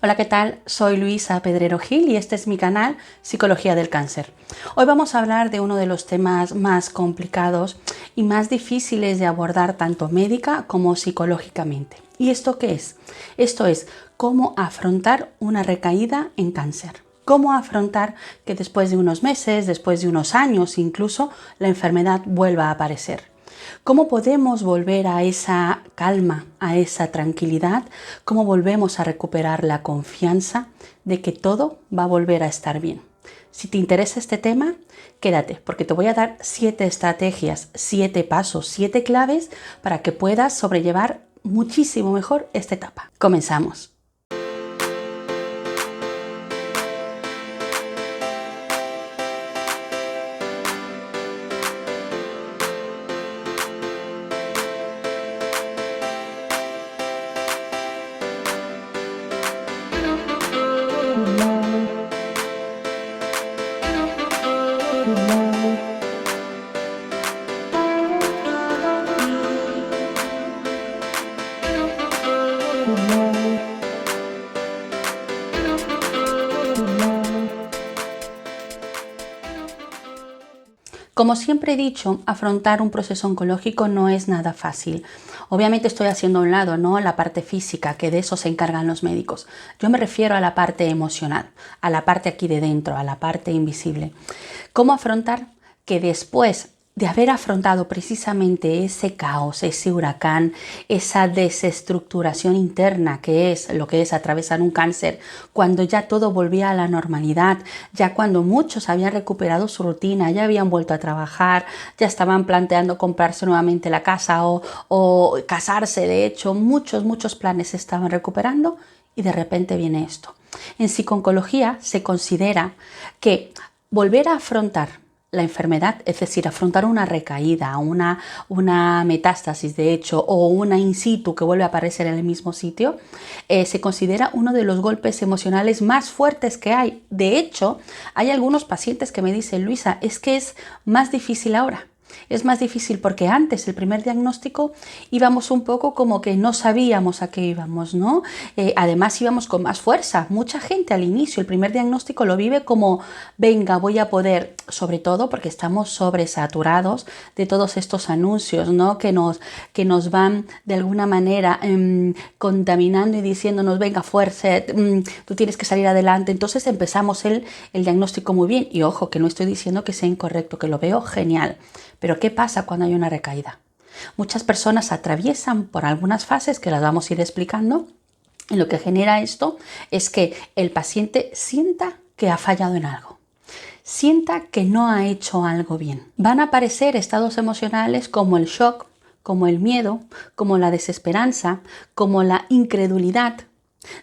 Hola, ¿qué tal? Soy Luisa Pedrero Gil y este es mi canal Psicología del Cáncer. Hoy vamos a hablar de uno de los temas más complicados y más difíciles de abordar tanto médica como psicológicamente. ¿Y esto qué es? Esto es cómo afrontar una recaída en cáncer. Cómo afrontar que después de unos meses, después de unos años incluso, la enfermedad vuelva a aparecer. ¿Cómo podemos volver a esa calma, a esa tranquilidad? ¿Cómo volvemos a recuperar la confianza de que todo va a volver a estar bien? Si te interesa este tema, quédate, porque te voy a dar 7 estrategias, 7 pasos, 7 claves para que puedas sobrellevar muchísimo mejor esta etapa. Comenzamos. Como siempre he dicho, afrontar un proceso oncológico no es nada fácil. Obviamente estoy haciendo a un lado, ¿no?, la parte física, que de eso se encargan los médicos. Yo me refiero a la parte emocional, a la parte aquí de dentro, a la parte invisible. ¿Cómo afrontar que después de haber afrontado precisamente ese caos, ese huracán, esa desestructuración interna que es lo que es atravesar un cáncer, cuando ya todo volvía a la normalidad, ya cuando muchos habían recuperado su rutina, ya habían vuelto a trabajar, ya estaban planteando comprarse nuevamente la casa o casarse, de hecho, muchos planes se estaban recuperando y de repente viene esto? En psicooncología se considera que volver a afrontar la enfermedad, es decir, afrontar una recaída, una metástasis de hecho o una in situ que vuelve a aparecer en el mismo sitio, se considera uno de los golpes emocionales más fuertes que hay. De hecho, hay algunos pacientes que me dicen: Luisa, es que es más difícil ahora. Es más difícil porque antes, el primer diagnóstico, íbamos un poco como que no sabíamos a qué íbamos, ¿no? Además íbamos con más fuerza. Mucha gente al inicio, el primer diagnóstico lo vive como, venga, voy a poder, sobre todo porque estamos sobresaturados de todos estos anuncios, ¿no?, que nos van de alguna manera contaminando y diciéndonos, venga, fuerza, tú tienes que salir adelante. Entonces empezamos el diagnóstico muy bien. Y ojo, que no estoy diciendo que sea incorrecto, que lo veo genial. Pero ¿qué pasa cuando hay una recaída? Muchas personas atraviesan por algunas fases que las vamos a ir explicando, y lo que genera esto es que el paciente sienta que ha fallado en algo, sienta que no ha hecho algo bien. Van a aparecer estados emocionales como el shock, como el miedo, como la desesperanza, como la incredulidad.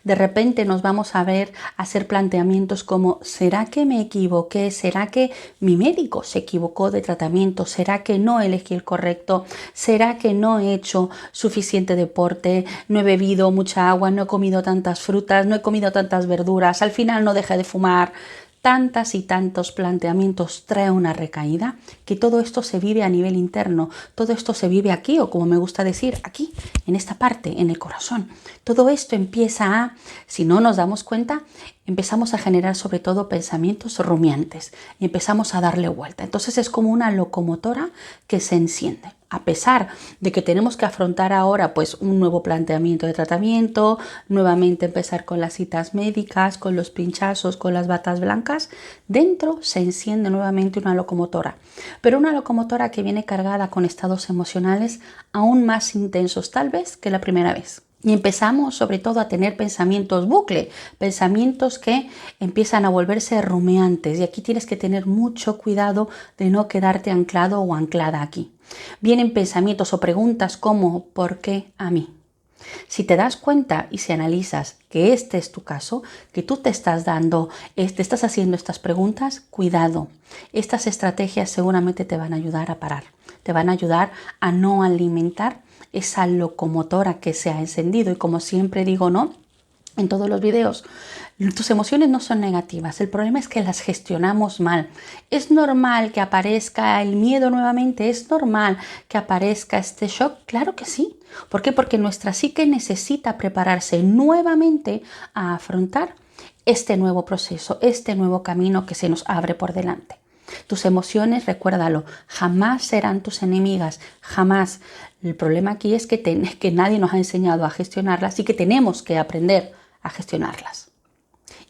De repente nos vamos a ver hacer planteamientos como: ¿será que me equivoqué? ¿Será que mi médico se equivocó de tratamiento? ¿Será que no elegí el correcto? ¿Será que no he hecho suficiente deporte? ¿No he bebido mucha agua? ¿No he comido tantas frutas? ¿No he comido tantas verduras? ¿Al final no dejé de fumar? Tantas y tantos planteamientos trae una recaída, que todo esto se vive a nivel interno, todo esto se vive aquí, o como me gusta decir, aquí, en esta parte, en el corazón. Todo esto empieza a, si no nos damos cuenta, empezamos a generar sobre todo pensamientos rumiantes y empezamos a darle vuelta. Entonces es como una locomotora que se enciende. A pesar de que tenemos que afrontar ahora pues un nuevo planteamiento de tratamiento, nuevamente empezar con las citas médicas, con los pinchazos, con las batas blancas, dentro se enciende nuevamente una locomotora. Pero una locomotora que viene cargada con estados emocionales aún más intensos tal vez que la primera vez. Y empezamos sobre todo a tener pensamientos bucle, pensamientos que empiezan a volverse rumiantes. Y aquí tienes que tener mucho cuidado de no quedarte anclado o anclada aquí. Vienen pensamientos o preguntas como: ¿por qué a mí? Si te das cuenta y si analizas que este es tu caso, que tú te estás haciendo estas preguntas, cuidado. Estas estrategias seguramente te van a ayudar a parar, te van a ayudar a no alimentar esa locomotora que se ha encendido. Y como siempre digo, ¿no?, en todos los videos, tus emociones no son negativas, el problema es que las gestionamos mal. ¿Es normal que aparezca el miedo nuevamente? ¿Es normal que aparezca este shock? Claro que sí. ¿Por qué? Porque nuestra psique necesita prepararse nuevamente a afrontar este nuevo proceso, este nuevo camino que se nos abre por delante. Tus emociones, recuérdalo, jamás serán tus enemigas, jamás. El problema aquí es que nadie nos ha enseñado a gestionarlas y que tenemos que aprender a gestionarlas.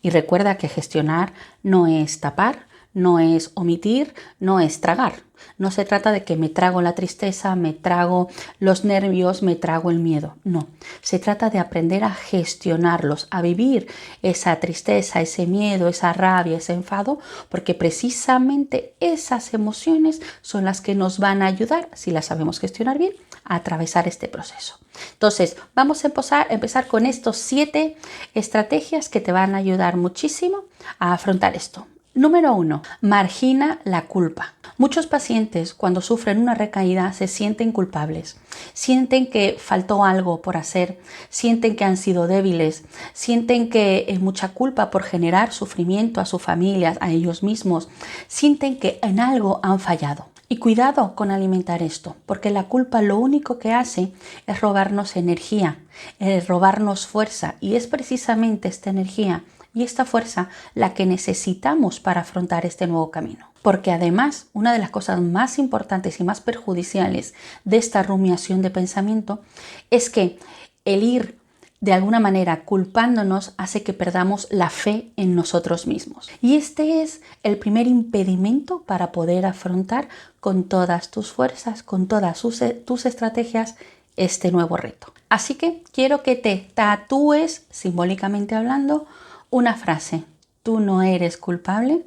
Y recuerda que gestionar no es tapar, no es omitir, no es tragar. No se trata de que me trago la tristeza, me trago los nervios, me trago el miedo. No, se trata de aprender a gestionarlos, a vivir esa tristeza, ese miedo, esa rabia, ese enfado, porque precisamente esas emociones son las que nos van a ayudar, si las sabemos gestionar bien, a atravesar este proceso. Entonces, vamos a empezar con estos 7 estrategias que te van a ayudar muchísimo a afrontar esto. Número 1. Margina la culpa. Muchos pacientes cuando sufren una recaída se sienten culpables, sienten que faltó algo por hacer, sienten que han sido débiles, sienten que es mucha culpa por generar sufrimiento a su familia, a ellos mismos, sienten que en algo han fallado. Y cuidado con alimentar esto, porque la culpa lo único que hace es robarnos energía, es robarnos fuerza, y es precisamente esta energía y esta fuerza la que necesitamos para afrontar este nuevo camino. Porque además, una de las cosas más importantes y más perjudiciales de esta rumiación de pensamiento es que el ir de alguna manera culpándonos hace que perdamos la fe en nosotros mismos. Y este es el primer impedimento para poder afrontar con todas tus fuerzas, con todas tus estrategias, este nuevo reto. Así que quiero que te tatúes, simbólicamente hablando, una frase: tú no eres culpable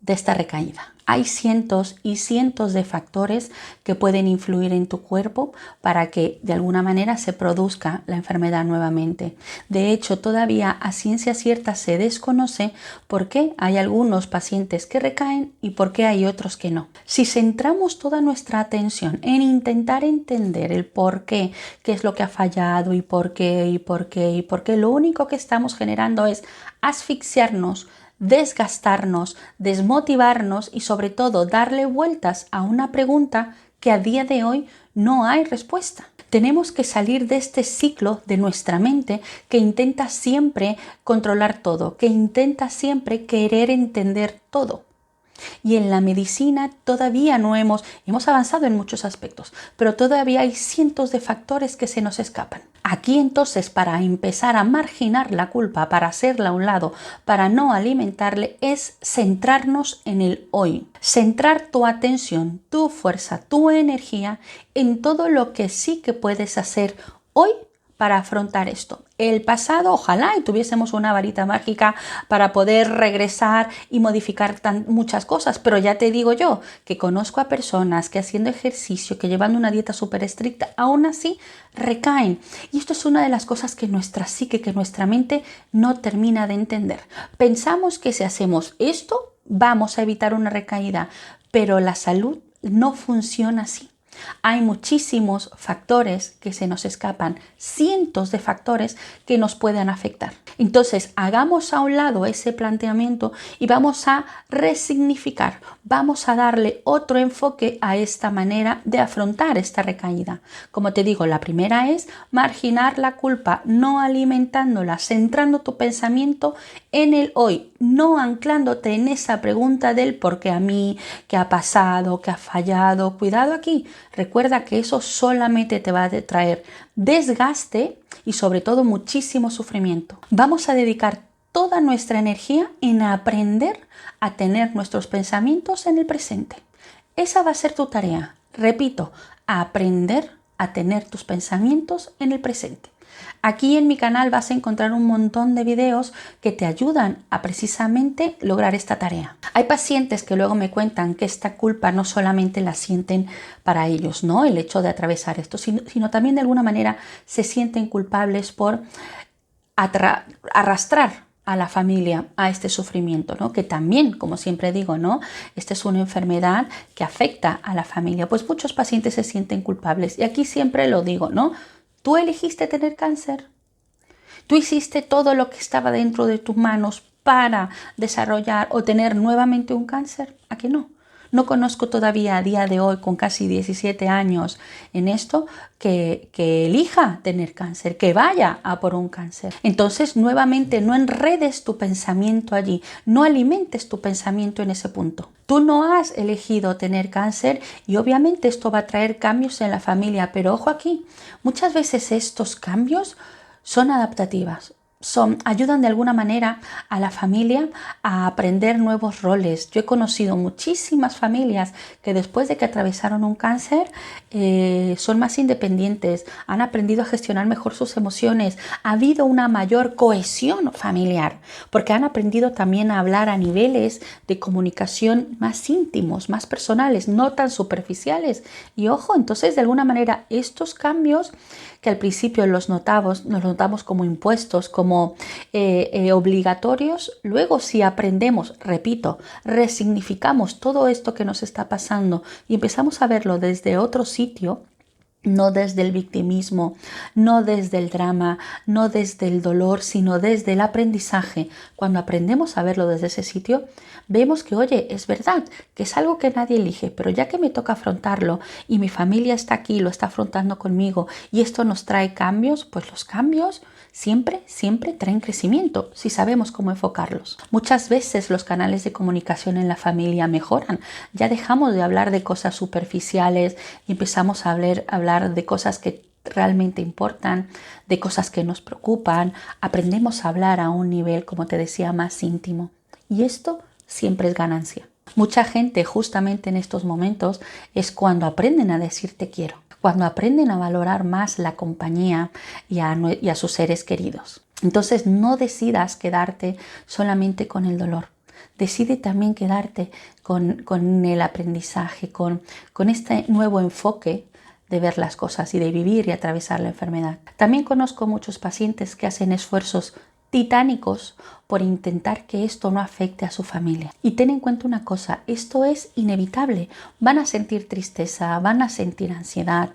de esta recaída. Hay cientos y cientos de factores que pueden influir en tu cuerpo para que de alguna manera se produzca la enfermedad nuevamente. De hecho, todavía a ciencia cierta se desconoce por qué hay algunos pacientes que recaen y por qué hay otros que no. Si centramos toda nuestra atención en intentar entender el por qué es lo que ha fallado y por qué, lo único que estamos generando es asfixiarnos, desgastarnos, desmotivarnos y sobre todo darle vueltas a una pregunta que a día de hoy no hay respuesta. Tenemos que salir de este ciclo de nuestra mente que intenta siempre controlar todo, que intenta siempre querer entender todo. Y en la medicina todavía no hemos avanzado en muchos aspectos, pero todavía hay cientos de factores que se nos escapan. Aquí entonces, para empezar a marginar la culpa, para hacerla a un lado, para no alimentarle, es centrarnos en el hoy. Centrar tu atención, tu fuerza, tu energía en todo lo que sí que puedes hacer hoy para afrontar esto. El pasado, ojalá y tuviésemos una varita mágica para poder regresar y modificar muchas cosas, pero ya te digo yo que conozco a personas que haciendo ejercicio, que llevando una dieta súper estricta, aún así recaen. Y esto es una de las cosas que nuestra psique, que nuestra mente no termina de entender. Pensamos que si hacemos esto, vamos a evitar una recaída, pero la salud no funciona así. Hay muchísimos factores que se nos escapan, cientos de factores que nos pueden afectar. Entonces, hagamos a un lado ese planteamiento y vamos a resignificar, vamos a darle otro enfoque a esta manera de afrontar esta recaída. Como te digo, la primera es marginar la culpa, no alimentándola, centrando tu pensamiento en el hoy, no anclándote en esa pregunta del por qué a mí, qué ha pasado, qué ha fallado. Cuidado aquí. Recuerda que eso solamente te va a traer desgaste y sobre todo muchísimo sufrimiento. Vamos a dedicar toda nuestra energía en aprender a tener nuestros pensamientos en el presente. Esa va a ser tu tarea. Repito, aprender a tener tus pensamientos en el presente. Aquí en mi canal vas a encontrar un montón de videos que te ayudan a precisamente lograr esta tarea. Hay pacientes que luego me cuentan que esta culpa no solamente la sienten para ellos, ¿no? El hecho de atravesar esto, sino también de alguna manera se sienten culpables por arrastrar a la familia a este sufrimiento, ¿no? Que también, como siempre digo, ¿no? Esta es una enfermedad que afecta a la familia. Pues muchos pacientes se sienten culpables y aquí siempre lo digo, ¿no? Tú elegiste tener cáncer. Tú hiciste todo lo que estaba dentro de tus manos para desarrollar o tener nuevamente un cáncer. ¿A que no? No conozco todavía a día de hoy, con casi 17 años en esto, que elija tener cáncer, que vaya a por un cáncer. Entonces, nuevamente, no enredes tu pensamiento allí, no alimentes tu pensamiento en ese punto. Tú no has elegido tener cáncer y obviamente esto va a traer cambios en la familia, pero ojo aquí, muchas veces estos cambios son adaptativas. Ayudan de alguna manera a la familia a aprender nuevos roles. Yo he conocido muchísimas familias que después de que atravesaron un cáncer son más independientes, han aprendido a gestionar mejor sus emociones, ha habido una mayor cohesión familiar, porque han aprendido también a hablar a niveles de comunicación más íntimos, más personales, no tan superficiales. Y ojo, entonces de alguna manera estos cambios que al principio nos notamos como impuestos, como obligatorios, luego si aprendemos, repito, resignificamos todo esto que nos está pasando y empezamos a verlo desde otro sitio, no desde el victimismo, no desde el drama, no desde el dolor, sino desde el aprendizaje. Cuando aprendemos a verlo desde ese sitio, vemos que, oye, es verdad, que es algo que nadie elige, pero ya que me toca afrontarlo y mi familia está aquí, lo está afrontando conmigo y esto nos trae cambios, pues los cambios siempre traen crecimiento si sabemos cómo enfocarlos. Muchas veces los canales de comunicación en la familia mejoran. Ya dejamos de hablar de cosas superficiales y empezamos a hablar de cosas que realmente importan, de cosas que nos preocupan. Aprendemos a hablar a un nivel, como te decía, más íntimo. Y esto siempre es ganancia. Mucha gente justamente en estos momentos es cuando aprenden a decir te quiero, cuando aprenden a valorar más la compañía y a sus seres queridos. Entonces no decidas quedarte solamente con el dolor. Decide también quedarte con el aprendizaje, con este nuevo enfoque de ver las cosas y de vivir y atravesar la enfermedad. También conozco muchos pacientes que hacen esfuerzos titánicos por intentar que esto no afecte a su familia. Y ten en cuenta una cosa, esto es inevitable. Van a sentir tristeza, van a sentir ansiedad.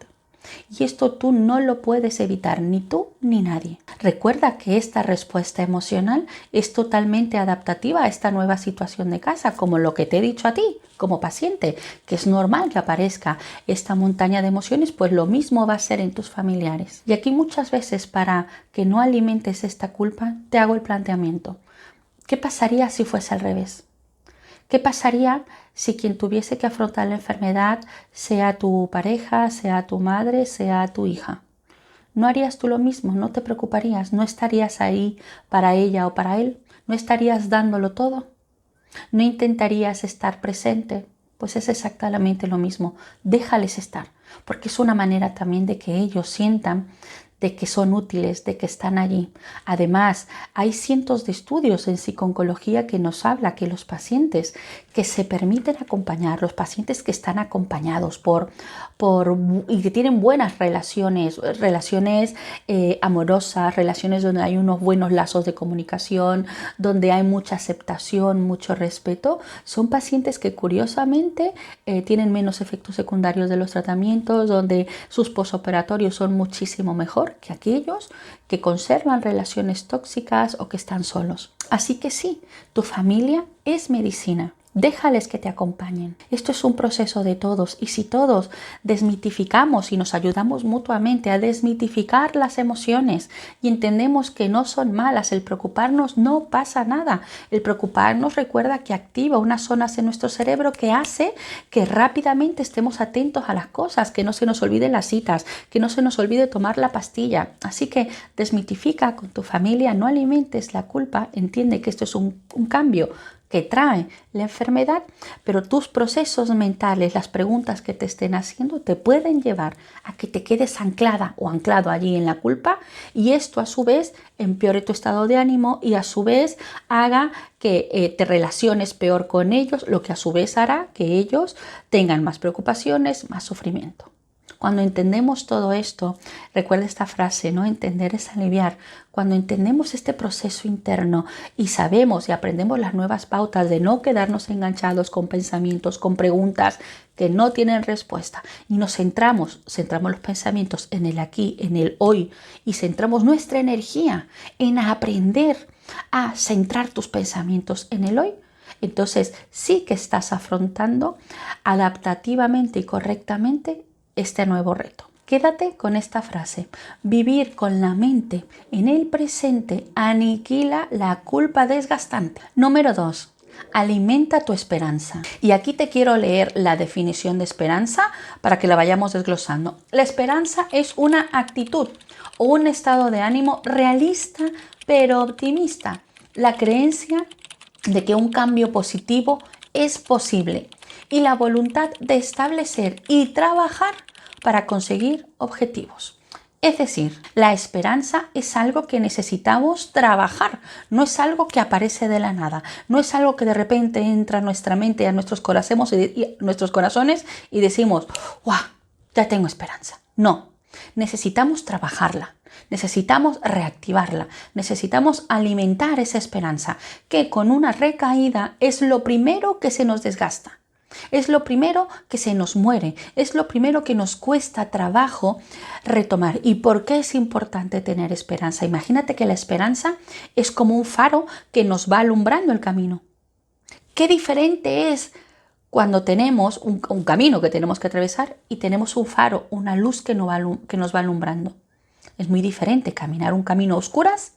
Y esto tú no lo puedes evitar, ni tú ni nadie. Recuerda que esta respuesta emocional es totalmente adaptativa a esta nueva situación de casa, como lo que te he dicho a ti, como paciente, que es normal que aparezca esta montaña de emociones, pues lo mismo va a ser en tus familiares. Y aquí muchas veces, para que no alimentes esta culpa, te hago el planteamiento. ¿Qué pasaría si fuese al revés? ¿Qué pasaría si quien tuviese que afrontar la enfermedad sea tu pareja, sea tu madre, sea tu hija? ¿No harías tú lo mismo? ¿No te preocuparías? ¿No estarías ahí para ella o para él? ¿No estarías dándolo todo? ¿No intentarías estar presente? Pues es exactamente lo mismo. Déjales estar, porque es una manera también de que ellos sientan de que son útiles, de que están allí. Además, hay cientos de estudios en psico-oncología que nos habla que los pacientes que se permiten acompañar, los pacientes que están acompañados y que tienen buenas relaciones amorosas, relaciones donde hay unos buenos lazos de comunicación, donde hay mucha aceptación, mucho respeto, son pacientes que curiosamente tienen menos efectos secundarios de los tratamientos, donde sus posoperatorios son muchísimo mejor que aquellos que conservan relaciones tóxicas o que están solos. Así que sí, tu familia es medicina. Déjales que te acompañen. Esto es un proceso de todos y si todos desmitificamos y nos ayudamos mutuamente a desmitificar las emociones y entendemos que no son malas, el preocuparnos no pasa nada. El preocuparnos recuerda que activa unas zonas en nuestro cerebro que hace que rápidamente estemos atentos a las cosas, que no se nos olviden las citas, que no se nos olvide tomar la pastilla. Así que desmitifica con tu familia, no alimentes la culpa, entiende que esto es un cambio que trae la enfermedad, pero tus procesos mentales, las preguntas que te estén haciendo te pueden llevar a que te quedes anclada o anclado allí en la culpa y esto a su vez empeore tu estado de ánimo y a su vez haga que te relaciones peor con ellos, lo que a su vez hará que ellos tengan más preocupaciones, más sufrimiento. Cuando entendemos todo esto, recuerda esta frase, ¿no? Entender es aliviar. Cuando entendemos este proceso interno y sabemos y aprendemos las nuevas pautas de no quedarnos enganchados con pensamientos, con preguntas que no tienen respuesta y nos centramos los pensamientos en el aquí, en el hoy y centramos nuestra energía en aprender a centrar tus pensamientos en el hoy, entonces sí que estás afrontando adaptativamente y correctamente este nuevo reto. Quédate con esta frase: vivir con la mente en el presente aniquila la culpa desgastante. Número 2. Alimenta tu esperanza. Y aquí te quiero leer la definición de esperanza para que la vayamos desglosando. La esperanza es una actitud o un estado de ánimo realista pero optimista. La creencia de que un cambio positivo es posible y la voluntad de establecer y trabajar para conseguir objetivos. Es decir, la esperanza es algo que necesitamos trabajar, no es algo que aparece de la nada, no es algo que de repente entra a nuestra mente y a nuestros corazones y decimos, ¡guau! Ya tengo esperanza. No, necesitamos trabajarla, necesitamos reactivarla, necesitamos alimentar esa esperanza, que con una recaída es lo primero que se nos desgasta. Es lo primero que se nos muere, es lo primero que nos cuesta trabajo retomar. ¿Y por qué es importante tener esperanza? Imagínate que la esperanza es como un faro que nos va alumbrando el camino. Qué diferente es cuando tenemos un camino que tenemos que atravesar y tenemos un faro, una luz que nos va alumbrando. Es muy diferente caminar un camino a oscuras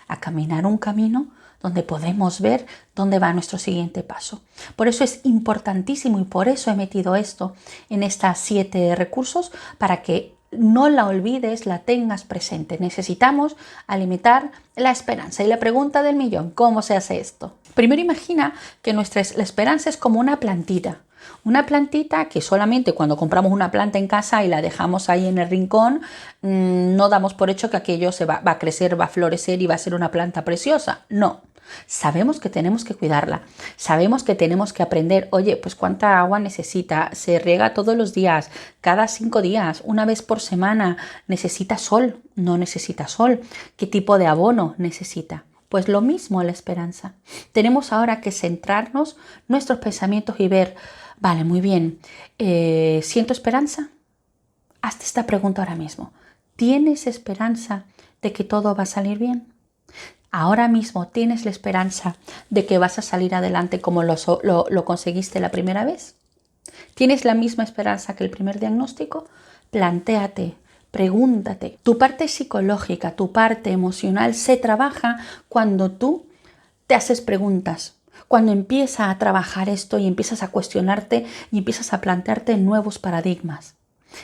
a caminar un camino donde podemos ver dónde va nuestro siguiente paso. Por eso es importantísimo y por eso he metido esto en estas 7 recursos para que no la olvides, la tengas presente. Necesitamos alimentar la esperanza. Y la pregunta del millón, ¿cómo se hace esto? Primero imagina que la esperanza es como una plantita. Una plantita que solamente cuando compramos una planta en casa y la dejamos ahí en el rincón, no damos por hecho que aquello va a crecer, va a florecer y va a ser una planta preciosa. No. Sabemos que tenemos que cuidarla, sabemos que tenemos que aprender, oye, pues cuánta agua necesita, se riega todos los días, cada 5 días, una vez por semana, necesita sol, no necesita sol, qué tipo de abono necesita. Pues lo mismo la esperanza. Tenemos ahora que centrarnos nuestros pensamientos y ver, vale, muy bien, ¿siento esperanza? Hazte esta pregunta ahora mismo. ¿Tienes esperanza de que todo va a salir bien? Ahora mismo tienes la esperanza de que vas a salir adelante como lo conseguiste la primera vez. ¿Tienes la misma esperanza que el primer diagnóstico? Plantéate, pregúntate. Tu parte psicológica, tu parte emocional se trabaja cuando tú te haces preguntas. Cuando empieza a trabajar esto y empiezas a cuestionarte y empiezas a plantearte nuevos paradigmas.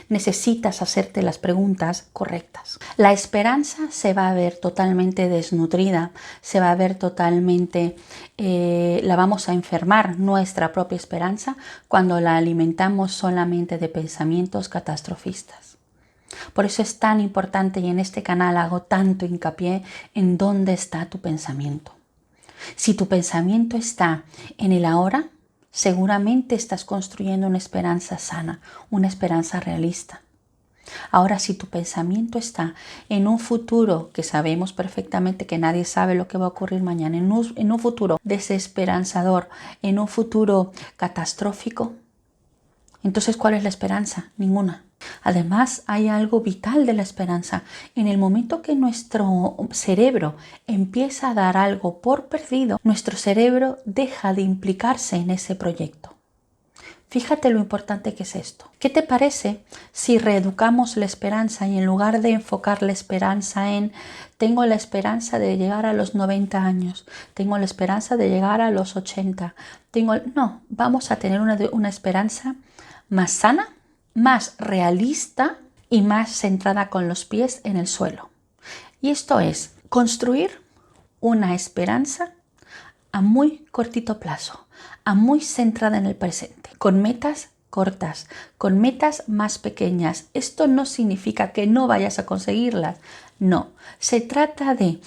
Necesitas hacerte las preguntas correctas. La esperanza se va a ver totalmente desnutrida, se va a ver totalmente, la vamos a enfermar nuestra propia esperanza cuando la alimentamos solamente de pensamientos catastrofistas. Por eso es tan importante y en este canal hago tanto hincapié en dónde está tu pensamiento. Si tu pensamiento está en el ahora, seguramente estás construyendo una esperanza sana, una esperanza realista. Ahora, si tu pensamiento está en un futuro que sabemos perfectamente que nadie sabe lo que va a ocurrir mañana, en un futuro desesperanzador, en un futuro catastrófico, entonces, ¿cuál es la esperanza? Ninguna. Además, hay algo vital de la esperanza. En el momento que nuestro cerebro empieza a dar algo por perdido, nuestro cerebro deja de implicarse en ese proyecto. Fíjate lo importante que es esto. ¿Qué te parece si reeducamos la esperanza y en lugar de enfocar la esperanza en tengo la esperanza de llegar a los 90 años, tengo la esperanza de llegar a los 80, no, vamos a tener una esperanza más sana, más realista y más centrada con los pies en el suelo. Y esto es construir una esperanza a muy cortito plazo, a muy centrada en el presente, con metas cortas, con metas más pequeñas. Esto no significa que no vayas a conseguirlas, no. Se trata de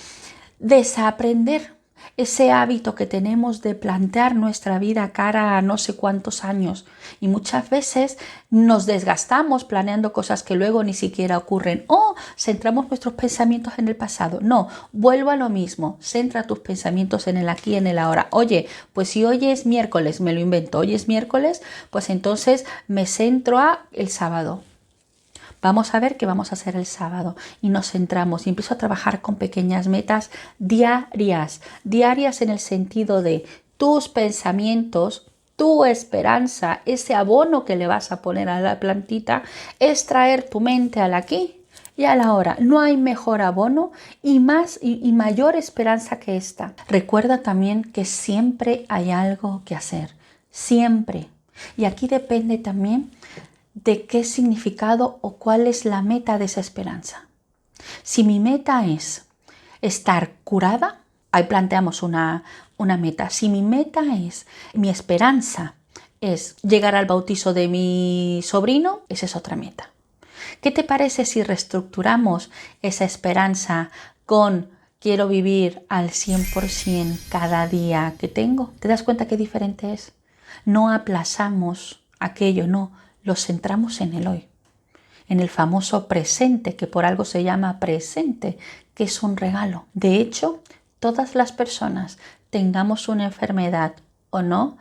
desaprender ese hábito que tenemos de plantear nuestra vida cara a no sé cuántos años, y muchas veces nos desgastamos planeando cosas que luego ni siquiera ocurren o centramos nuestros pensamientos en el pasado. No, vuelvo a lo mismo, centra tus pensamientos en el aquí y en el ahora. Oye, pues si hoy es miércoles, me lo invento, hoy es miércoles, pues entonces me centro a el sábado. Vamos a ver qué vamos a hacer el sábado y nos centramos y empiezo a trabajar con pequeñas metas diarias en el sentido de tus pensamientos, tu esperanza, ese abono que le vas a poner a la plantita, es traer tu mente al aquí y a la hora. No hay mejor abono y mayor esperanza que esta. Recuerda también que siempre hay algo que hacer, siempre. Y aquí depende también de qué significado o cuál es la meta de esa esperanza. Si mi meta es estar curada, ahí planteamos una meta. Si mi meta es, mi esperanza es llegar al bautizo de mi sobrino, esa es otra meta. ¿Qué te parece si reestructuramos esa esperanza con quiero vivir al 100% cada día que tengo? ¿Te das cuenta qué diferente es? No aplazamos aquello, no. Lo centramos en el hoy, en el famoso presente, que por algo se llama presente, que es un regalo. De hecho, todas las personas, tengamos una enfermedad o no,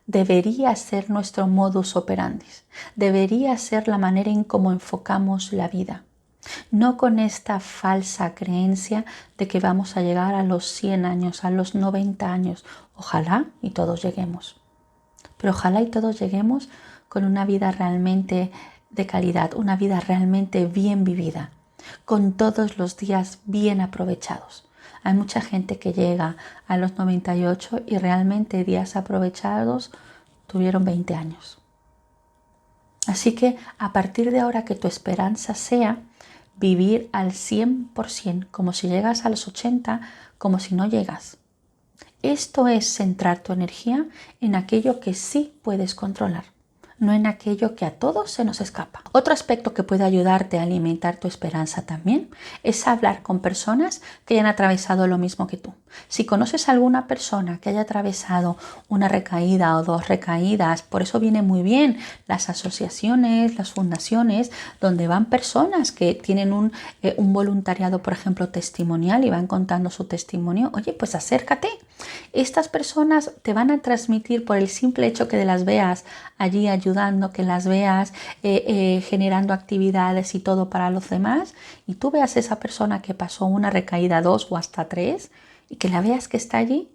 debería ser nuestro modus operandi, debería ser la manera en cómo enfocamos la vida. No con esta falsa creencia de que vamos a llegar a los 100 años, a los 90 años. Ojalá y todos lleguemos. Pero ojalá y todos lleguemos con una vida realmente de calidad, una vida realmente bien vivida, con todos los días bien aprovechados. Hay mucha gente que llega a los 98 y realmente días aprovechados tuvieron 20 años. Así que a partir de ahora que tu esperanza sea vivir al 100%, como si llegas a los 80, como si no llegas. Esto es centrar tu energía en aquello que sí puedes controlar, no en aquello que a todos se nos escapa. Otro aspecto que puede ayudarte a alimentar tu esperanza también es hablar con personas que hayan atravesado lo mismo que tú. Si conoces a alguna persona que haya atravesado una recaída o 2 recaídas, por eso viene muy bien las asociaciones, las fundaciones, donde van personas que tienen un voluntariado, por ejemplo, testimonial y van contando su testimonio. Oye, pues acércate. Estas personas te van a transmitir por el simple hecho que las veas allí ayudando, que las veas generando actividades y todo para los demás, y tú veas a esa persona que pasó una recaída 2 o hasta 3 y que la veas que está allí.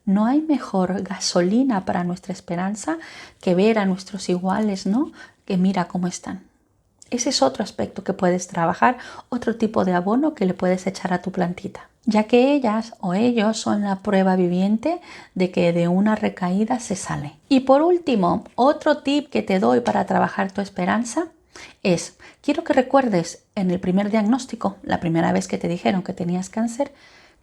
No hay mejor gasolina para nuestra esperanza que ver a nuestros iguales, ¿no? Que mira cómo están. Ese es otro aspecto que puedes trabajar, otro tipo de abono que le puedes echar a tu plantita, ya que ellas o ellos son la prueba viviente de que de una recaída se sale. Y por último, otro tip que te doy para trabajar tu esperanza es, quiero que recuerdes en el primer diagnóstico, la primera vez que te dijeron que tenías cáncer,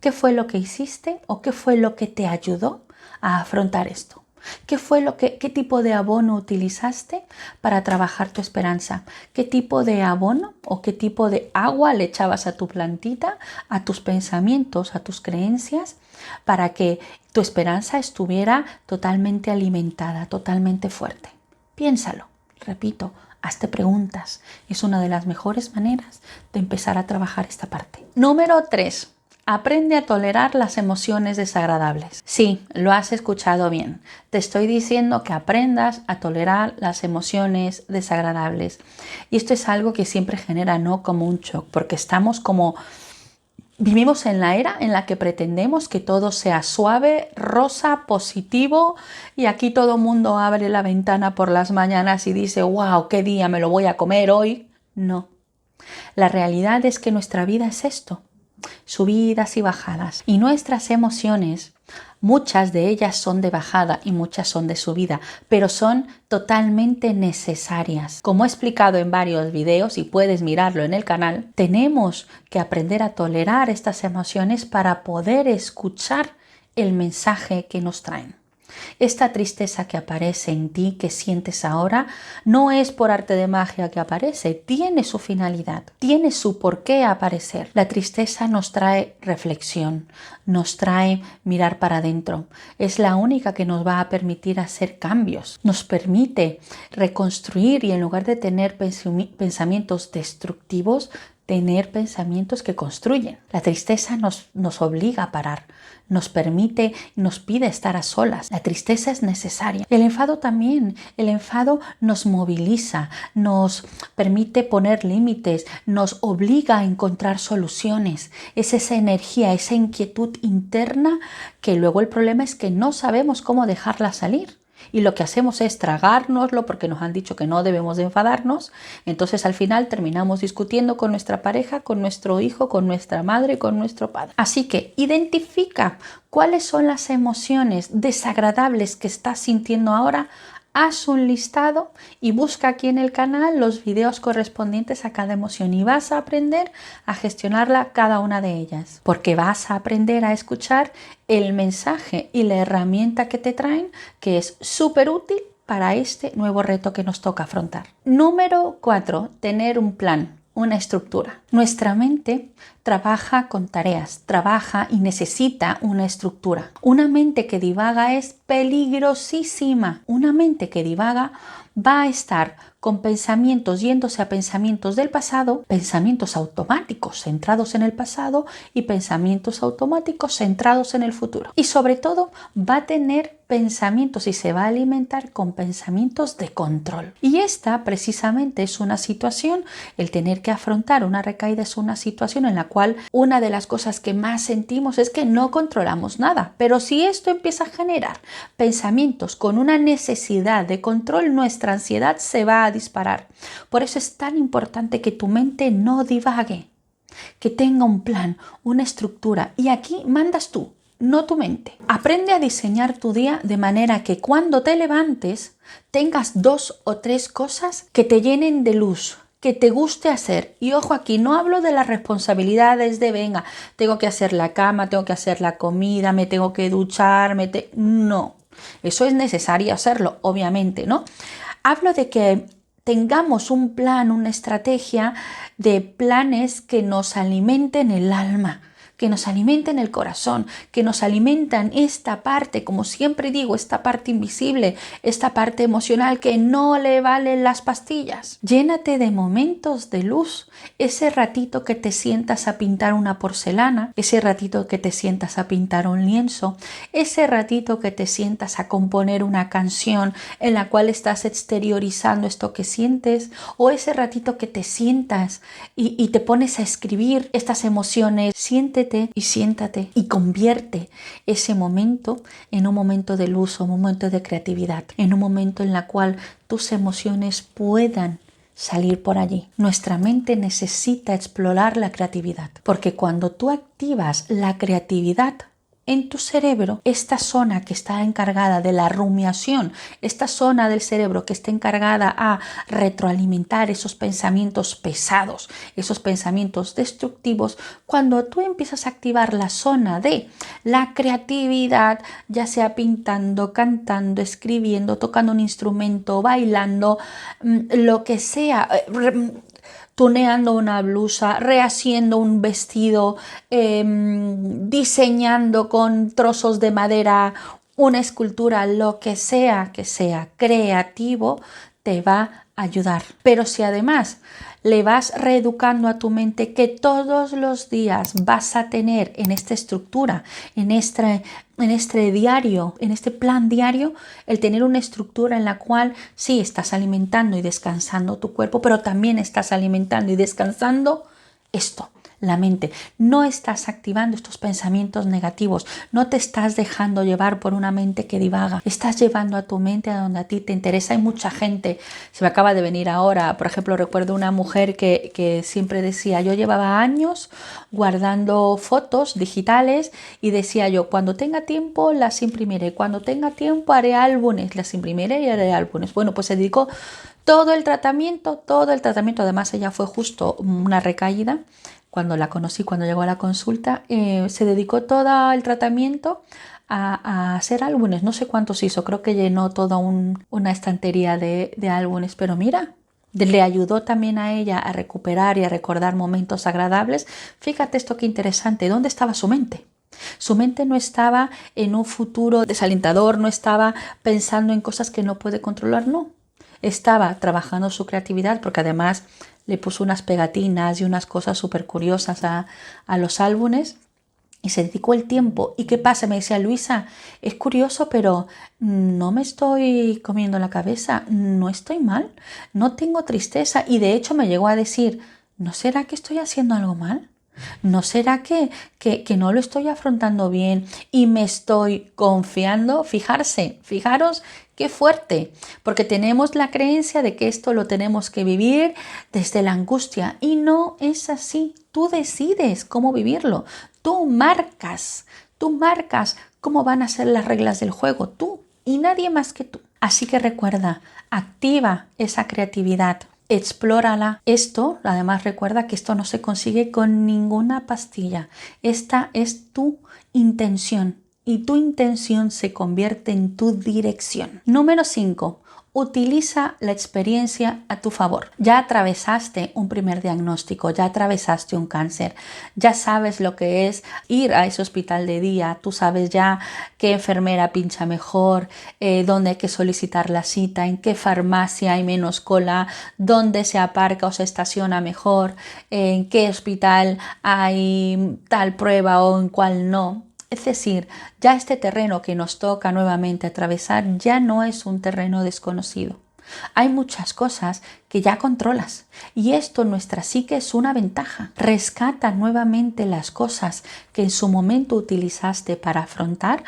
¿qué fue lo que hiciste o qué fue lo que te ayudó a afrontar esto? ¿Qué tipo de abono utilizaste para trabajar tu esperanza? ¿Qué tipo de abono o qué tipo de agua le echabas a tu plantita, a tus pensamientos, a tus creencias, para que tu esperanza estuviera totalmente alimentada, totalmente fuerte? Piénsalo, repito, hazte preguntas. Es una de las mejores maneras de empezar a trabajar esta parte. Número 3. Aprende a tolerar las emociones desagradables. Sí, lo has escuchado bien. Te estoy diciendo que aprendas a tolerar las emociones desagradables. Y esto es algo que siempre genera, ¿no?, como un shock, porque vivimos en la era en la que pretendemos que todo sea suave, rosa, positivo, y aquí todo el mundo abre la ventana por las mañanas y dice, wow, qué día me lo voy a comer hoy. No. La realidad es que nuestra vida es esto. Subidas y bajadas, y nuestras emociones, muchas de ellas son de bajada y muchas son de subida, pero son totalmente necesarias. Como he explicado en varios videos y puedes mirarlo en el canal, tenemos que aprender a tolerar estas emociones para poder escuchar el mensaje que nos traen. Esta tristeza que aparece en ti, que sientes ahora, no es por arte de magia que aparece, tiene su finalidad, tiene su por qué aparecer. La tristeza nos trae reflexión, nos trae mirar para adentro. Es la única que nos va a permitir hacer cambios, nos permite reconstruir y en lugar de tener pensamientos destructivos, tener pensamientos que construyen. La tristeza nos obliga a parar, nos permite, nos pide estar a solas. La tristeza es necesaria. El enfado también. El enfado nos moviliza, nos permite poner límites, nos obliga a encontrar soluciones. Es esa energía, esa inquietud interna que luego el problema es que no sabemos cómo dejarla salir. Y lo que hacemos es tragárnoslo porque nos han dicho que no debemos de enfadarnos. Entonces al final terminamos discutiendo con nuestra pareja, con nuestro hijo, con nuestra madre, con nuestro padre. Así que identifica cuáles son las emociones desagradables que estás sintiendo ahora. Haz un listado y busca aquí en el canal los videos correspondientes a cada emoción y vas a aprender a gestionarla cada una de ellas, porque vas a aprender a escuchar el mensaje y la herramienta que te traen, que es súper útil para este nuevo reto que nos toca afrontar. Número 4, tener un plan. Una estructura. Nuestra mente trabaja con tareas, trabaja y necesita una estructura. Una mente que divaga es peligrosísima. Una mente que divaga va a estar con pensamientos yéndose a pensamientos del pasado, pensamientos automáticos centrados en el pasado y pensamientos automáticos centrados en el futuro. Y sobre todo va a tener pensamientos y se va a alimentar con pensamientos de control. Y esta precisamente es una situación, el tener que afrontar una recaída es una situación en la cual una de las cosas que más sentimos es que no controlamos nada. Pero si esto empieza a generar pensamientos con una necesidad de control, nuestra ansiedad se va a disparar. Por eso es tan importante que tu mente no divague, que tenga un plan, una estructura. Y aquí mandas tú, no tu mente. Aprende a diseñar tu día de manera que cuando te levantes tengas 2 o 3 cosas que te llenen de luz, que te guste hacer. Y ojo, aquí no hablo de las responsabilidades de venga, tengo que hacer la cama, tengo que hacer la comida, me tengo que duchar, no. Eso es necesario hacerlo, obviamente, ¿no? Hablo de que tengamos un plan, una estrategia de planes que nos alimenten el alma, que nos alimenten el corazón, que nos alimentan esta parte, como siempre digo, esta parte invisible, esta parte emocional que no le valen las pastillas. Llénate de momentos de luz, ese ratito que te sientas a pintar una porcelana, ese ratito que te sientas a pintar un lienzo, ese ratito que te sientas a componer una canción en la cual estás exteriorizando esto que sientes, o ese ratito que te sientas y te pones a escribir estas emociones. Siéntete y siéntate y convierte ese momento en un momento de luz o un momento de creatividad, en un momento en el cual tus emociones puedan salir por allí. Nuestra mente necesita explorar la creatividad, porque cuando tú activas la creatividad en tu cerebro, esta zona que está encargada de la rumiación, esta zona del cerebro que está encargada a retroalimentar esos pensamientos pesados, esos pensamientos destructivos, cuando tú empiezas a activar la zona de la creatividad, ya sea pintando, cantando, escribiendo, tocando un instrumento, bailando, lo que sea, tuneando una blusa, rehaciendo un vestido, diseñando con trozos de madera una escultura, lo que sea creativo, te va a ayudar. Pero si además le vas reeducando a tu mente que todos los días vas a tener en esta estructura, en este diario, en este plan diario, el tener una estructura en la cual sí estás alimentando y descansando tu cuerpo, pero también estás alimentando y descansando esto, la mente. No estás activando estos pensamientos negativos, no te estás dejando llevar por una mente que divaga, estás llevando a tu mente a donde a ti te interesa. Hay mucha gente, se me acaba de venir ahora, por ejemplo, recuerdo una mujer que siempre decía, yo llevaba años guardando fotos digitales y decía yo, cuando tenga tiempo las imprimiré, cuando tenga tiempo haré álbumes, las imprimiré y haré álbumes. Bueno, pues se dedicó todo el tratamiento, además ella fue justo una recaída. Cuando la conocí, cuando llegó a la consulta, se dedicó todo el tratamiento a hacer álbumes. No sé cuántos hizo, creo que llenó toda una estantería de álbumes, pero mira, le ayudó también a ella a recuperar y a recordar momentos agradables. Fíjate esto qué interesante, ¿dónde estaba su mente? Su mente no estaba en un futuro desalentador, no estaba pensando en cosas que no puede controlar, no. Estaba trabajando su creatividad porque además le puso unas pegatinas y unas cosas súper curiosas a los álbumes y se dedicó el tiempo. ¿Y qué pasa? Me decía Luisa, es curioso, pero no me estoy comiendo la cabeza, no estoy mal, no tengo tristeza. Y de hecho me llegó a decir, ¿no será que estoy haciendo algo mal? ¿No será que no lo estoy afrontando bien y me estoy confiando? Fijaros qué fuerte, porque tenemos la creencia de que esto lo tenemos que vivir desde la angustia y no es así. Tú decides cómo vivirlo, tú marcas cómo van a ser las reglas del juego, tú y nadie más que tú. Así que recuerda, activa esa creatividad. Explórala. Esto, además recuerda que esto no se consigue con ninguna pastilla. Esta es tu intención y tu intención se convierte en tu dirección. Número 5. Utiliza la experiencia a tu favor. Ya atravesaste un primer diagnóstico, ya atravesaste un cáncer, ya sabes lo que es ir a ese hospital de día, tú sabes ya qué enfermera pincha mejor, dónde hay que solicitar la cita, en qué farmacia hay menos cola, dónde se aparca o se estaciona mejor, en qué hospital hay tal prueba o en cuál no. Es decir, ya este terreno que nos toca nuevamente atravesar ya no es un terreno desconocido. Hay muchas cosas que ya controlas y esto en nuestra psique es una ventaja. Rescata nuevamente las cosas que en su momento utilizaste para afrontar,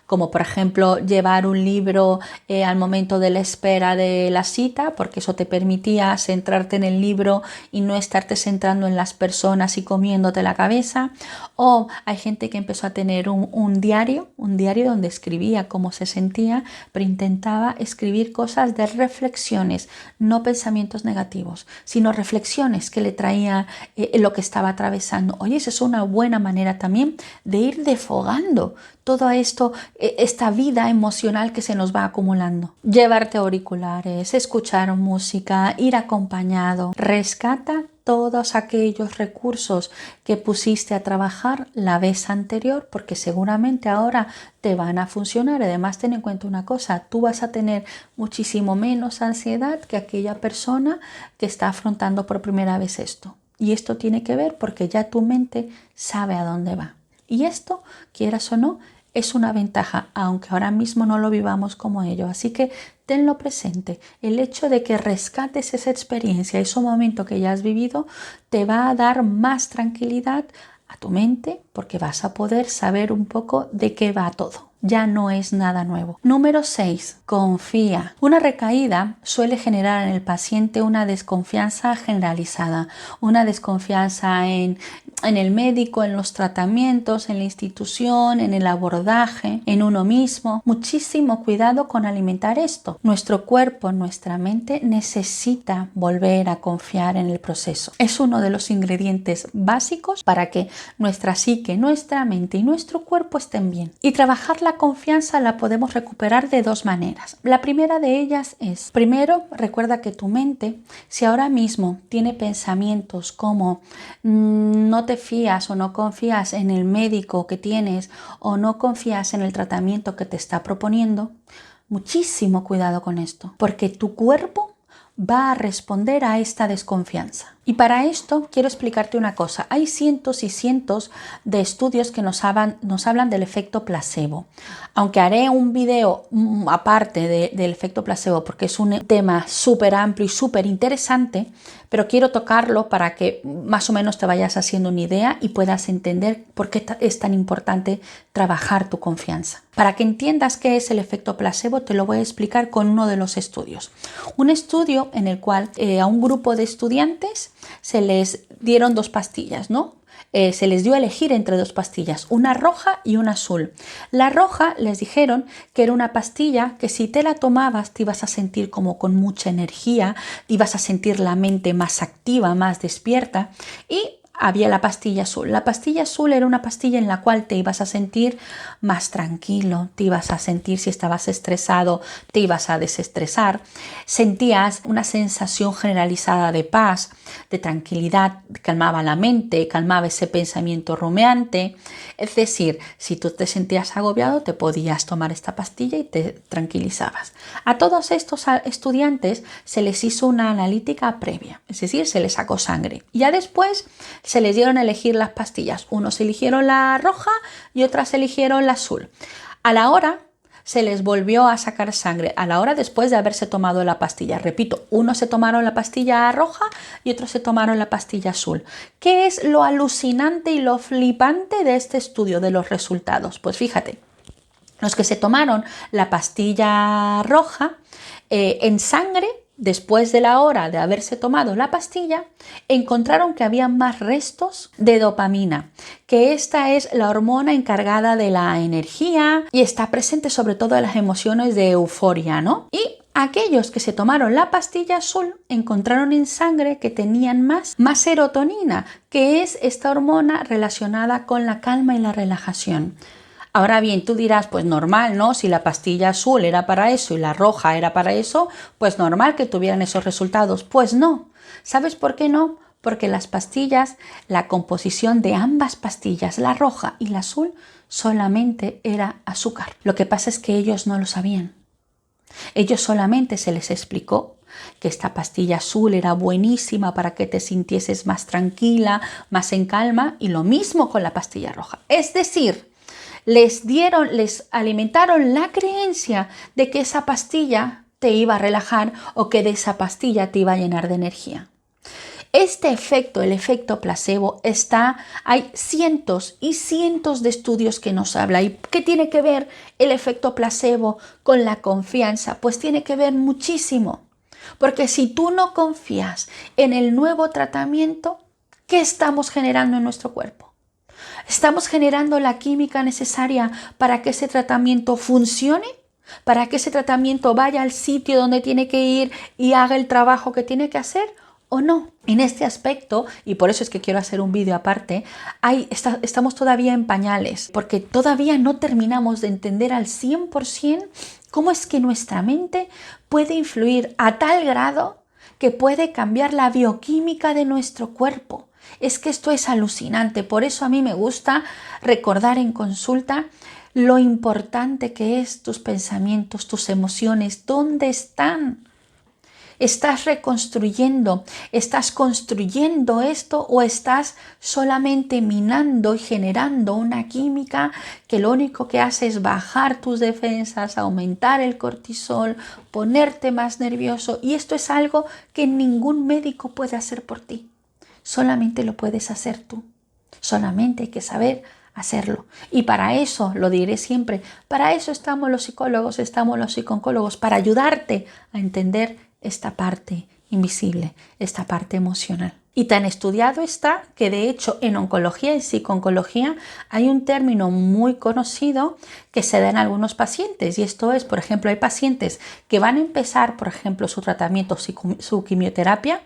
como por ejemplo llevar un libro al momento de la espera de la cita, porque eso te permitía centrarte en el libro y no estarte centrando en las personas y comiéndote la cabeza. O hay gente que empezó a tener un diario donde escribía cómo se sentía, pero intentaba escribir cosas de reflexiones, no pensamientos negativos, sino reflexiones que le traía lo que estaba atravesando. Oye, esa es una buena manera también de ir desfogando todo esto, esta vida emocional que se nos va acumulando. Llevarte auriculares, escuchar música, ir acompañado. Rescata todos aquellos recursos que pusiste a trabajar la vez anterior, porque seguramente ahora te van a funcionar. Además, ten en cuenta una cosa, tú vas a tener muchísimo menos ansiedad que aquella persona que está afrontando por primera vez esto. Y esto tiene que ver porque ya tu mente sabe a dónde va. Y esto, quieras o no, es una ventaja, aunque ahora mismo no lo vivamos como ello. Así que tenlo presente. El hecho de que rescates esa experiencia, ese momento que ya has vivido, te va a dar más tranquilidad a tu mente porque vas a poder saber un poco de qué va todo. Ya no es nada nuevo. Número 6. Confía. Una recaída suele generar en el paciente una desconfianza generalizada, una desconfianza en el médico, en los tratamientos, en la institución, en el abordaje, en uno mismo. Muchísimo cuidado con alimentar esto. Nuestro cuerpo, nuestra mente necesita volver a confiar en el proceso. Es uno de los ingredientes básicos para que nuestra psique, nuestra mente y nuestro cuerpo estén bien. Y trabajar la confianza la podemos recuperar de dos maneras. La primera de ellas es, primero, recuerda que tu mente, si ahora mismo tiene pensamientos como no te fías o no confías en el médico que tienes o no confías en el tratamiento que te está proponiendo, muchísimo cuidado con esto, porque tu cuerpo va a responder a esta desconfianza. Y para esto quiero explicarte una cosa. Hay cientos y cientos de estudios que nos hablan del efecto placebo. Aunque haré un video aparte del efecto placebo porque es un tema súper amplio y súper interesante, pero quiero tocarlo para que más o menos te vayas haciendo una idea y puedas entender por qué es tan importante trabajar tu confianza. Para que entiendas qué es el efecto placebo, te lo voy a explicar con uno de los estudios. Un estudio en el cual a un grupo de estudiantes se les dieron dos pastillas, ¿no? Se les dio a elegir entre dos pastillas, una roja y una azul. La roja les dijeron que era una pastilla que si te la tomabas te ibas a sentir como con mucha energía, ibas a sentir la mente más activa, más despierta y había la pastilla azul. La pastilla azul era una pastilla en la cual te ibas a sentir más tranquilo, te ibas a sentir, si estabas estresado, te ibas a desestresar, sentías una sensación generalizada de paz, de tranquilidad, calmaba la mente, calmaba ese pensamiento rumiante. Es decir, si tú te sentías agobiado, te podías tomar esta pastilla y te tranquilizabas. A todos estos estudiantes se les hizo una analítica previa, es decir, se les sacó sangre. Ya después se les dieron a elegir las pastillas. Unos eligieron la roja y otras eligieron la azul. A la hora se les volvió a sacar sangre, a la hora después de haberse tomado la pastilla. Repito, unos se tomaron la pastilla roja y otros se tomaron la pastilla azul. ¿Qué es lo alucinante y lo flipante de este estudio, de los resultados? Pues fíjate, los que se tomaron la pastilla roja en sangre, después de la hora de haberse tomado la pastilla, encontraron que había más restos de dopamina, que esta es la hormona encargada de la energía y está presente sobre todo en las emociones de euforia, ¿no? Y aquellos que se tomaron la pastilla azul encontraron en sangre que tenían más serotonina, que es esta hormona relacionada con la calma y la relajación. Ahora bien, tú dirás, pues normal, ¿no? Si la pastilla azul era para eso y la roja era para eso, pues normal que tuvieran esos resultados. Pues no. ¿Sabes por qué no? Porque las pastillas, la composición de ambas pastillas, la roja y la azul, solamente era azúcar. Lo que pasa es que ellos no lo sabían. Ellos solamente se les explicó que esta pastilla azul era buenísima para que te sintieses más tranquila, más en calma, y lo mismo con la pastilla roja. Es decir, les alimentaron la creencia de que esa pastilla te iba a relajar o que de esa pastilla te iba a llenar de energía. Este efecto, el efecto placebo, hay cientos y cientos de estudios que nos habla. ¿Y qué tiene que ver el efecto placebo con la confianza? Pues tiene que ver muchísimo. Porque si tú no confías en el nuevo tratamiento, ¿qué estamos generando en nuestro cuerpo? ¿Estamos generando la química necesaria para que ese tratamiento funcione? ¿Para que ese tratamiento vaya al sitio donde tiene que ir y haga el trabajo que tiene que hacer? ¿O no? En este aspecto, y por eso es que quiero hacer un vídeo aparte, estamos todavía en pañales, porque todavía no terminamos de entender al 100% cómo es que nuestra mente puede influir a tal grado que puede cambiar la bioquímica de nuestro cuerpo. Es que esto es alucinante, por eso a mí me gusta recordar en consulta lo importante que es tus pensamientos, tus emociones, ¿dónde están? ¿Estás reconstruyendo? ¿Estás construyendo esto o estás solamente minando y generando una química que lo único que hace es bajar tus defensas, aumentar el cortisol, ponerte más nervioso? Y esto es algo que ningún médico puede hacer por ti. Solamente lo puedes hacer tú. Solamente hay que saber hacerlo. Y para eso, lo diré siempre, para eso estamos los psicólogos, estamos los psicólogos, para ayudarte a entender esta parte invisible, esta parte emocional. Y tan estudiado está que de hecho en oncología y psicooncología hay un término muy conocido que se da en algunos pacientes, y esto es, por ejemplo, hay pacientes que van a empezar, por ejemplo, su tratamiento, su quimioterapia,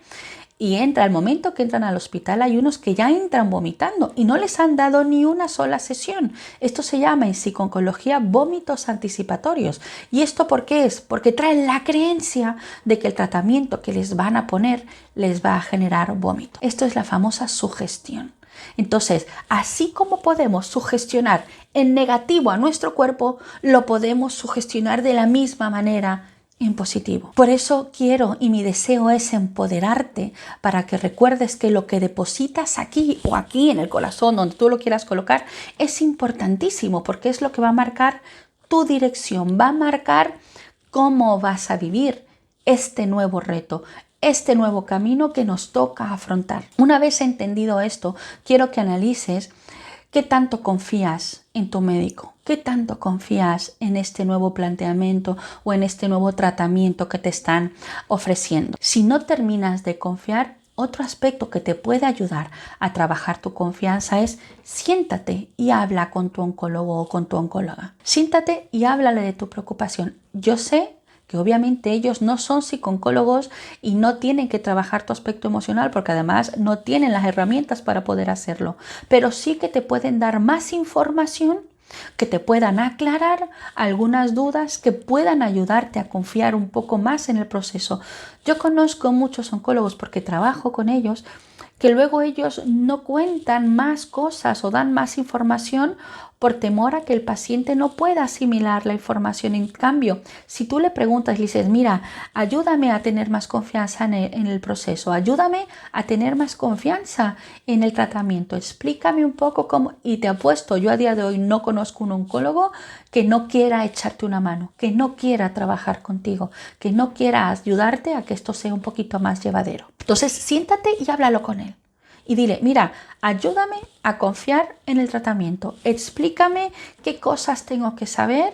y al momento que entran al hospital hay unos que ya entran vomitando y no les han dado ni una sola sesión. Esto se llama en psicooncología vómitos anticipatorios. ¿Y esto por qué es? Porque traen la creencia de que el tratamiento que les van a poner les va a generar vómito. Esto es la famosa sugestión. Entonces, así como podemos sugestionar en negativo a nuestro cuerpo, lo podemos sugestionar de la misma manera en positivo. Por eso quiero y mi deseo es empoderarte para que recuerdes que lo que depositas aquí o aquí en el corazón, donde tú lo quieras colocar, es importantísimo porque es lo que va a marcar tu dirección, va a marcar cómo vas a vivir este nuevo reto, este nuevo camino que nos toca afrontar. Una vez entendido esto, quiero que analices ¿qué tanto confías en tu médico? ¿Qué tanto confías en este nuevo planteamiento o en este nuevo tratamiento que te están ofreciendo? Si no terminas de confiar, otro aspecto que te puede ayudar a trabajar tu confianza es siéntate y habla con tu oncólogo o con tu oncóloga. Siéntate y háblale de tu preocupación. Yo sé que obviamente ellos no son psicólogos y no tienen que trabajar tu aspecto emocional porque además no tienen las herramientas para poder hacerlo, pero sí que te pueden dar más información, que te puedan aclarar algunas dudas, que puedan ayudarte a confiar un poco más en el proceso. Yo conozco muchos oncólogos porque trabajo con ellos, que luego ellos no cuentan más cosas o dan más información por temor a que el paciente no pueda asimilar la información. En cambio, si tú le preguntas y le dices, mira, ayúdame a tener más confianza en el proceso, ayúdame a tener más confianza en el tratamiento, explícame un poco cómo, y te apuesto, yo a día de hoy no conozco un oncólogo que no quiera echarte una mano, que no quiera trabajar contigo, que no quiera ayudarte a que esto sea un poquito más llevadero. Entonces, siéntate y háblalo con él. Y dile, mira, ayúdame a confiar en el tratamiento. Explícame qué cosas tengo que saber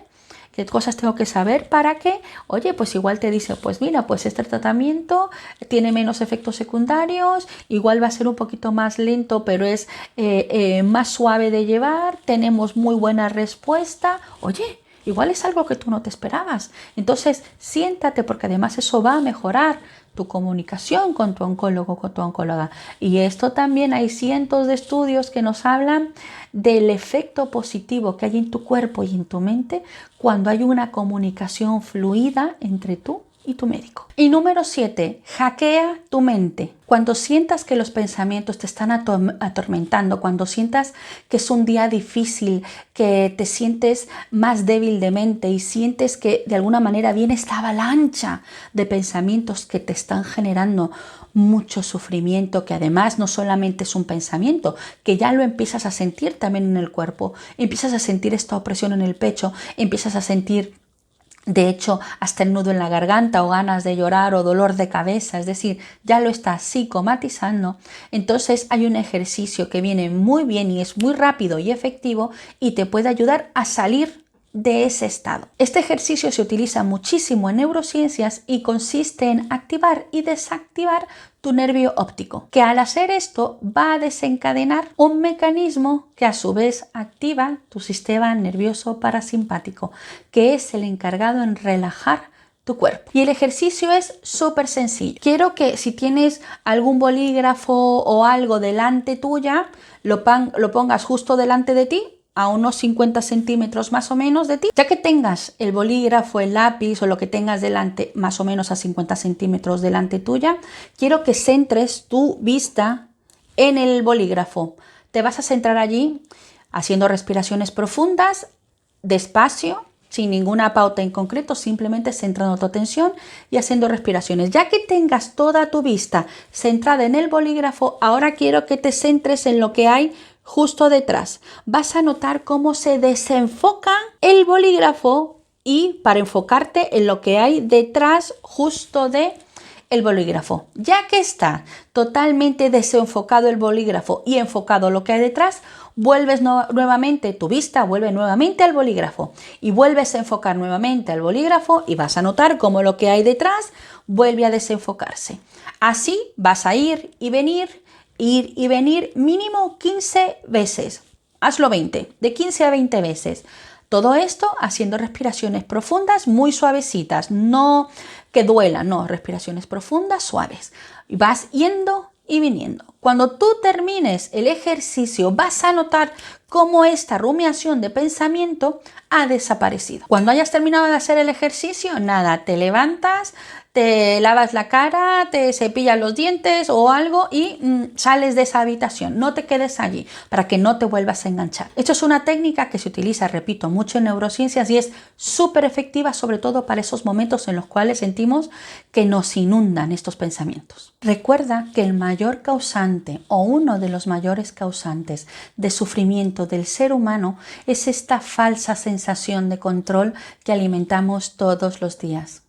para que, oye, pues igual te dice, pues mira, pues este tratamiento tiene menos efectos secundarios, igual va a ser un poquito más lento, pero es más suave de llevar, tenemos muy buena respuesta. Oye, igual es algo que tú no te esperabas. Entonces, siéntate porque además eso va a mejorar tu comunicación con tu oncólogo, con tu oncóloga. Y esto también hay cientos de estudios que nos hablan del efecto positivo que hay en tu cuerpo y en tu mente cuando hay una comunicación fluida entre tú y tu médico. Y número 7, hackea tu mente. Cuando sientas que los pensamientos te están atormentando, cuando sientas que es un día difícil, que te sientes más débil de mente y sientes que de alguna manera viene esta avalancha de pensamientos que te están generando mucho sufrimiento, que además no solamente es un pensamiento, que ya lo empiezas a sentir también en el cuerpo, empiezas a sentir esta opresión en el pecho, empiezas a sentir de hecho hasta el nudo en la garganta o ganas de llorar o dolor de cabeza, es decir, ya lo estás psicomatizando. Entonces hay un ejercicio que viene muy bien y es muy rápido y efectivo y te puede ayudar a salir de ese estado. Este ejercicio se utiliza muchísimo en neurociencias y consiste en activar y desactivar tu nervio óptico, que al hacer esto va a desencadenar un mecanismo que a su vez activa tu sistema nervioso parasimpático, que es el encargado en relajar tu cuerpo. Y el ejercicio es súper sencillo. Quiero que si tienes algún bolígrafo o algo delante tuya, lo pongas justo delante de ti, a unos 50 centímetros más o menos de ti. Ya que tengas el bolígrafo, el lápiz o lo que tengas delante, más o menos a 50 centímetros delante tuya, quiero que centres tu vista en el bolígrafo. Te vas a centrar allí haciendo respiraciones profundas, despacio, sin ninguna pauta en concreto, simplemente centrando tu atención y haciendo respiraciones. Ya que tengas toda tu vista centrada en el bolígrafo, ahora quiero que te centres en lo que hay justo detrás. Vas a notar cómo se desenfoca el bolígrafo y para enfocarte en lo que hay detrás justo de el bolígrafo. Ya que está totalmente desenfocado el bolígrafo y enfocado lo que hay detrás, vuelves nuevamente, tu vista vuelve nuevamente al bolígrafo y vuelves a enfocar nuevamente al bolígrafo y vas a notar cómo lo que hay detrás vuelve a desenfocarse. Así vas a ir y venir mínimo 15 veces. Hazlo 20, de 15 a 20 veces. Todo esto haciendo respiraciones profundas muy suavecitas, no que duelan, no, respiraciones profundas, suaves. Y vas yendo y viniendo. Cuando tú termines el ejercicio, vas a notar cómo esta rumiación de pensamiento ha desaparecido. Cuando hayas terminado de hacer el ejercicio, nada, te levantas, te lavas la cara, te cepillas los dientes o algo y sales de esa habitación. No te quedes allí para que no te vuelvas a enganchar. Esto es una técnica que se utiliza, repito, mucho en neurociencias y es súper efectiva, sobre todo para esos momentos en los cuales sentimos que nos inundan estos pensamientos. Recuerda que el mayor causante o uno de los mayores causantes de sufrimiento del ser humano es esta falsa sensación de control que alimentamos todos los días.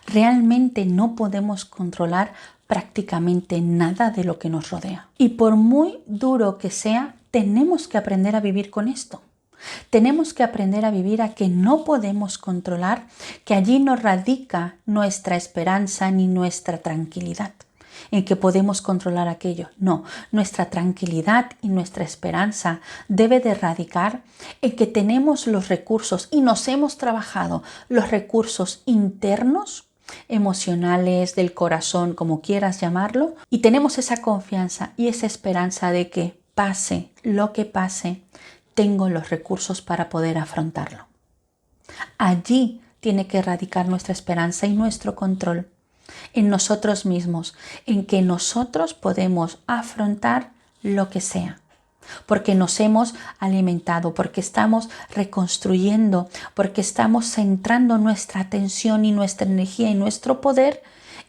Realmente no podemos controlar prácticamente nada de lo que nos rodea. Y por muy duro que sea, tenemos que aprender a vivir con esto. Tenemos que aprender a vivir a que no podemos controlar, que allí no radica nuestra esperanza ni nuestra tranquilidad. en que podemos controlar aquello. No, nuestra tranquilidad y nuestra esperanza debe de radicar en que tenemos los recursos y nos hemos trabajado los recursos internos, emocionales, del corazón, como quieras llamarlo, y tenemos esa confianza y esa esperanza de que pase lo que pase, tengo los recursos para poder afrontarlo. Allí tiene que radicar nuestra esperanza y nuestro control en nosotros mismos, en que nosotros podemos afrontar lo que sea, porque nos hemos alimentado, porque estamos reconstruyendo, porque estamos centrando nuestra atención y nuestra energía y nuestro poder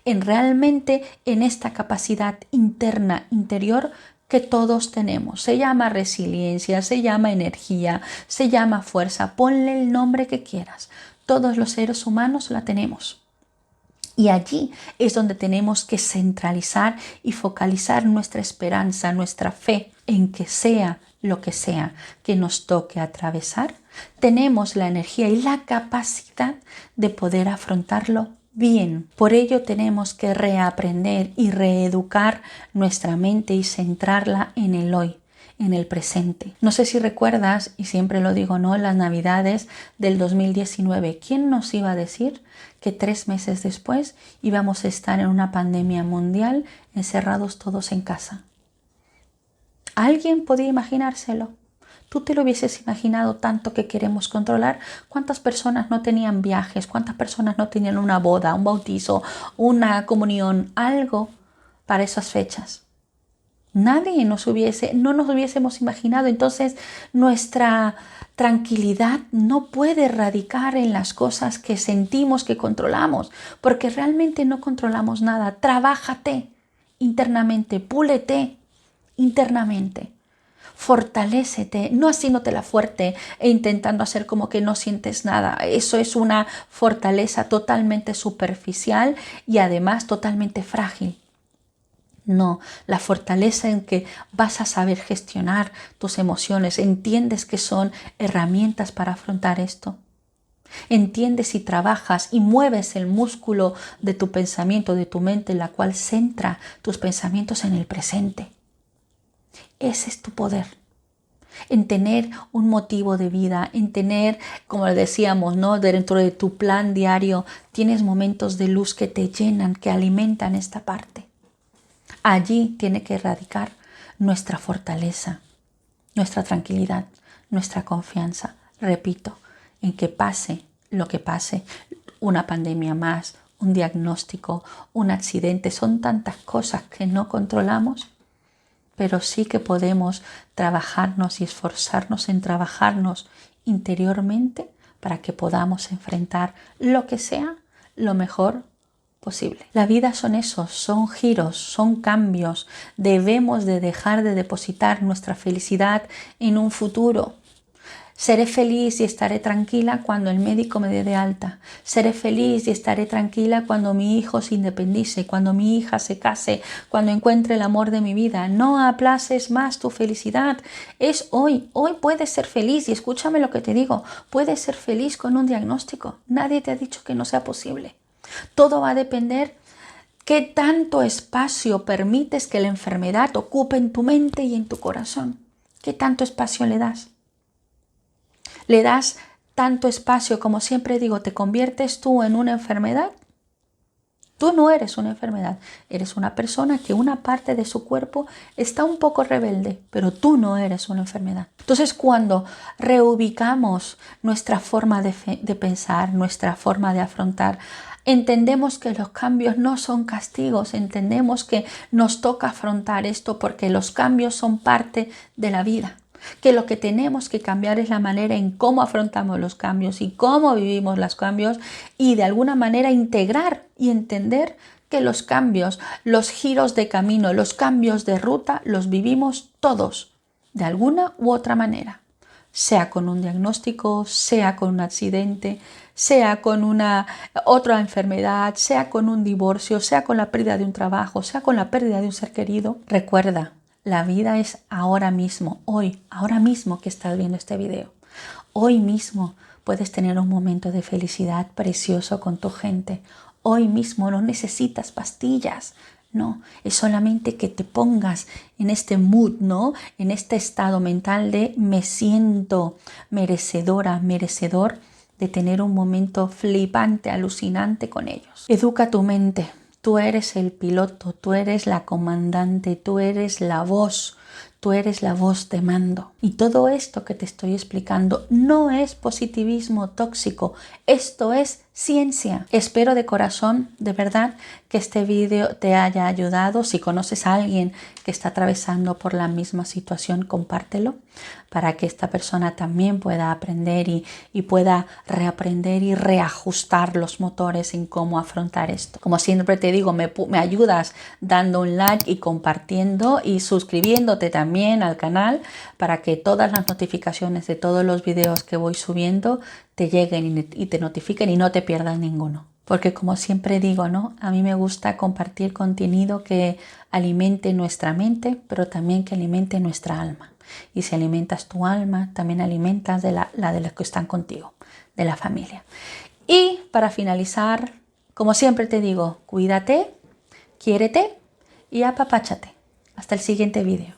en realmente en esta capacidad interna, interior que todos tenemos. Se llama resiliencia, se llama energía, se llama fuerza, ponle el nombre que quieras. Todos los seres humanos la tenemos. Y allí es donde tenemos que centralizar y focalizar nuestra esperanza, nuestra fe en que sea lo que sea que nos toque atravesar, tenemos la energía y la capacidad de poder afrontarlo bien. Por ello tenemos que reaprender y reeducar nuestra mente y centrarla en el hoy, en el presente. No sé si recuerdas, y siempre lo digo, ¿no? Las Navidades del 2019, ¿quién nos iba a decir que 3 meses después íbamos a estar en una pandemia mundial encerrados todos en casa? ¿Alguien podía imaginárselo? ¿Tú te lo hubieses imaginado tanto que queremos controlar? ¿Cuántas personas no tenían viajes? ¿Cuántas personas no tenían una boda, un bautizo, una comunión, algo para esas fechas? Nadie no nos hubiésemos imaginado. Entonces nuestra tranquilidad no puede radicar en las cosas que sentimos que controlamos, porque realmente no controlamos nada. Trabájate internamente, púlete internamente. Fortalécete, no haciéndotela fuerte e intentando hacer como que no sientes nada. Eso es una fortaleza totalmente superficial y además totalmente frágil. No, la fortaleza en que vas a saber gestionar tus emociones, entiendes que son herramientas para afrontar esto. Entiendes y trabajas y mueves el músculo de tu pensamiento, de tu mente, la cual centra tus pensamientos en el presente. Ese es tu poder, en tener un motivo de vida, en tener, como decíamos, ¿no? Dentro de tu plan diario, tienes momentos de luz que te llenan, que alimentan esta parte. Allí tiene que radicar nuestra fortaleza, nuestra tranquilidad, nuestra confianza. Repito, en que pase lo que pase, una pandemia más, un diagnóstico, un accidente, son tantas cosas que no controlamos, pero sí que podemos trabajarnos y esforzarnos en trabajarnos interiormente para que podamos enfrentar lo que sea lo mejor posible. La vida son esos, son giros, son cambios. Debemos de dejar de depositar nuestra felicidad en un futuro. Seré feliz y estaré tranquila cuando el médico me dé de alta. Seré feliz y estaré tranquila cuando mi hijo se independice, cuando mi hija se case, cuando encuentre el amor de mi vida. No aplaces más tu felicidad. Es hoy. Hoy puedes ser feliz y escúchame lo que te digo. Puedes ser feliz con un diagnóstico. Nadie te ha dicho que no sea posible. Todo va a depender qué tanto espacio permites que la enfermedad ocupe en tu mente y en tu corazón. ¿Qué tanto espacio le das? ¿Le das tanto espacio, como siempre digo, te conviertes tú en una enfermedad? Tú no eres una enfermedad, eres una persona que una parte de su cuerpo está un poco rebelde, pero tú no eres una enfermedad. Entonces, cuando reubicamos nuestra forma de pensar, nuestra forma de afrontar, entendemos que los cambios no son castigos, entendemos que nos toca afrontar esto porque los cambios son parte de la vida. Que lo que tenemos que cambiar es la manera en cómo afrontamos los cambios y cómo vivimos los cambios y de alguna manera integrar y entender que los cambios, los giros de camino, los cambios de ruta los vivimos todos de alguna u otra manera, sea con un diagnóstico, sea con un accidente, sea con una otra enfermedad, sea con un divorcio, sea con la pérdida de un trabajo, sea con la pérdida de un ser querido. Recuerda, la vida es ahora mismo, hoy, ahora mismo que estás viendo este video. Hoy mismo puedes tener un momento de felicidad precioso con tu gente. Hoy mismo no necesitas pastillas, No, es solamente que te pongas en este mood, ¿no? En este estado mental de me siento merecedora, merecedor de tener un momento flipante, alucinante con ellos. Educa tu mente. Tú eres el piloto, tú eres la comandante, tú eres la voz. Tú eres la voz de mando. Y todo esto que te estoy explicando no es positivismo tóxico. Esto es ciencia. Espero de corazón, de verdad, que este vídeo te haya ayudado. Si conoces a alguien que está atravesando por la misma situación, compártelo para que esta persona también pueda aprender y pueda reaprender y reajustar los motores en cómo afrontar esto. Como siempre te digo, me ayudas dando un like y compartiendo y suscribiéndote también al canal para que todas las notificaciones de todos los videos que voy subiendo te lleguen y te notifiquen y no te pierdas ninguno. Porque como siempre digo, ¿no? A mí me gusta compartir contenido que alimente nuestra mente, pero también que alimente nuestra alma. Y si alimentas tu alma, también alimentas la de los que están contigo, de la familia. Y para finalizar, como siempre te digo, cuídate, quiérete y apapáchate. Hasta el siguiente vídeo.